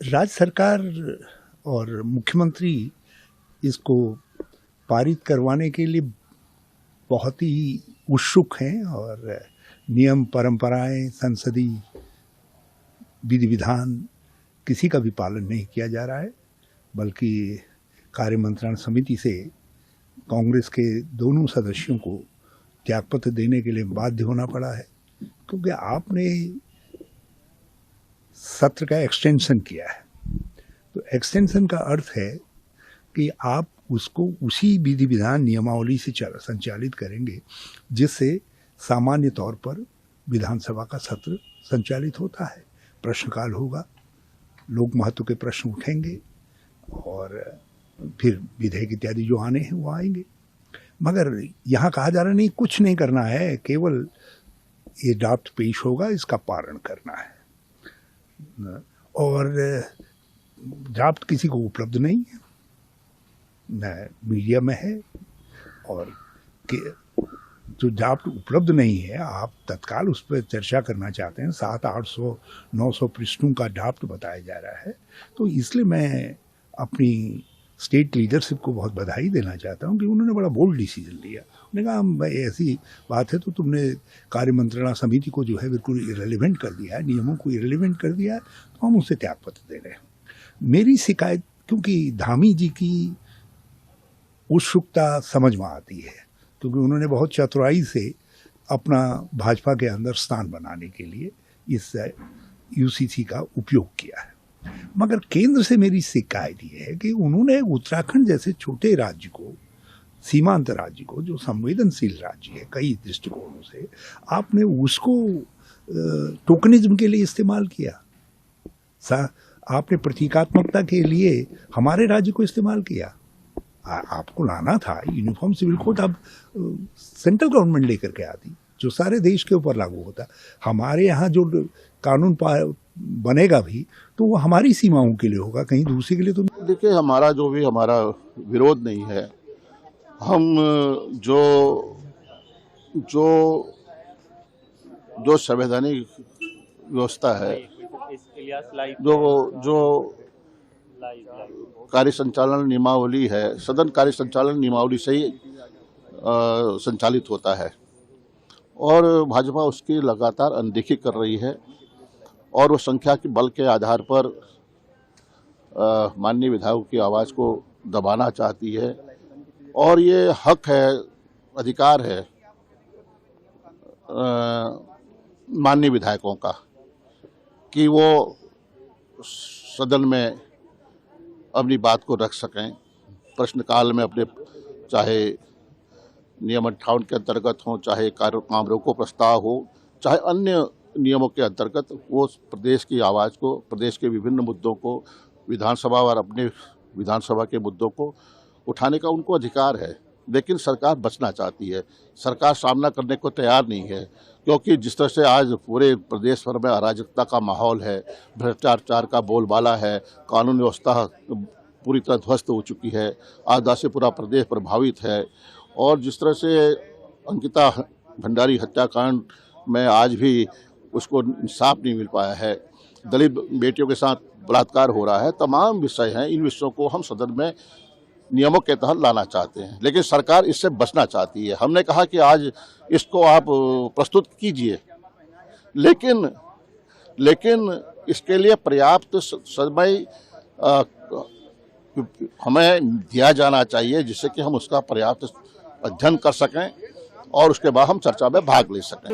राज्य सरकार और मुख्यमंत्री इसको पारित करवाने के लिए बहुत ही उत्सुक हैं और नियम परंपराएं, संसदीय विधि विधान किसी का भी पालन नहीं किया जा रहा है, बल्कि कार्य मंत्रणा समिति से कांग्रेस के दोनों सदस्यों को त्यागपत्र देने के लिए बाध्य होना पड़ा है, क्योंकि आपने सत्र का एक्सटेंशन किया है। तो एक्सटेंशन का अर्थ है कि आप उसको उसी विधि विधान नियमावली से संचालित करेंगे जिससे सामान्य तौर पर विधानसभा का सत्र संचालित होता है। प्रश्नकाल होगा, लोक महत्व के प्रश्न उठेंगे और फिर विधेयक इत्यादि जो आने हैं वो आएंगे। मगर यहाँ कहा जा रहा नहीं, कुछ नहीं करना है, केवल ये ड्राफ्ट पेश होगा, इसका पारण करना है। और ड्राफ्ट किसी को उपलब्ध नहीं है, न मीडिया में है, और जो ड्राफ्ट उपलब्ध नहीं है आप तत्काल उस पर चर्चा करना चाहते हैं। 700-800-900 पृष्ठों का ड्राफ्ट बताया जा रहा है। तो इसलिए मैं अपनी स्टेट लीडरशिप को बहुत बधाई देना चाहता हूं कि उन्होंने बड़ा बोल्ड डिसीजन लिया। उन्होंने कहा ऐसी बात है तो तुमने कार्य मंत्रणा समिति को जो है बिल्कुल इरेलीवेंट कर दिया है, नियमों को इरेलीवेंट कर दिया है, तो हम उसे त्यागपत्र दे रहे हैं। मेरी शिकायत, क्योंकि धामी जी की उत्सुकता समझ में आती है, क्योंकि उन्होंने बहुत चतुराई से अपना भाजपा के अंदर स्थान बनाने के लिए इस यूसीसी का उपयोग किया है। मगर केंद्र से मेरी शिकायत ये है कि उन्होंने उत्तराखंड जैसे छोटे राज्य को, सीमांत राज्य को, जो संवेदनशील राज्य है कई दृष्टिकोणों से, आपने उसको टोकनिज्म के लिए इस्तेमाल किया। आपने प्रतीकात्मकता के लिए हमारे राज्य को इस्तेमाल किया। आपको लाना था यूनिफॉर्म सिविल कोड, अब सेंट्रल गवर्नमेंट लेकर के आती, जो सारे देश के ऊपर लागू होता। हमारे यहाँ जो कानून बनेगा भी तो वो हमारी सीमाओं के लिए होगा, कहीं दूसरे के लिए तो। देखिए, हमारा विरोध नहीं है। हम जो संवैधानिक व्यवस्था है, जो कार्य संचालन नियमावली है, सदन कार्य संचालन नियमावली से ही संचालित होता है, और भाजपा उसकी लगातार अनदेखी कर रही है और वो संख्या के बल के आधार पर माननीय विधायकों की आवाज़ को दबाना चाहती है। और ये हक है, अधिकार है माननीय विधायकों का कि वो सदन में अपनी बात को रख सकें, प्रश्नकाल में अपने, चाहे नियम 58 के अंतर्गत हो, चाहे काम रोको प्रस्ताव हो, चाहे अन्य नियमों के अंतर्गत, वो प्रदेश की आवाज़ को, प्रदेश के विभिन्न मुद्दों को, विधानसभा और अपने विधानसभा के मुद्दों को उठाने का उनको अधिकार है। लेकिन सरकार बचना चाहती है, सरकार सामना करने को तैयार नहीं है, क्योंकि जिस तरह से आज पूरे प्रदेश भर में अराजकता का माहौल है, भ्रष्टाचार का बोलबाला है, कानून व्यवस्था पूरी तरह ध्वस्त हो चुकी है, आपदा से पूरा प्रदेश प्रभावित है, और जिस तरह से अंकिता भंडारी हत्याकांड में आज भी उसको इंसाफ नहीं मिल पाया है, दलित बेटियों के साथ बलात्कार हो रहा है, तमाम विषय हैं। इन विषयों को हम सदन में नियमों के तहत लाना चाहते हैं, लेकिन सरकार इससे बचना चाहती है। हमने कहा कि आज इसको आप प्रस्तुत कीजिए, लेकिन इसके लिए पर्याप्त समय हमें दिया जाना चाहिए, जिससे कि हम उसका पर्याप्त अध्ययन कर सकें और उसके बाद हम चर्चा में भाग ले सकें।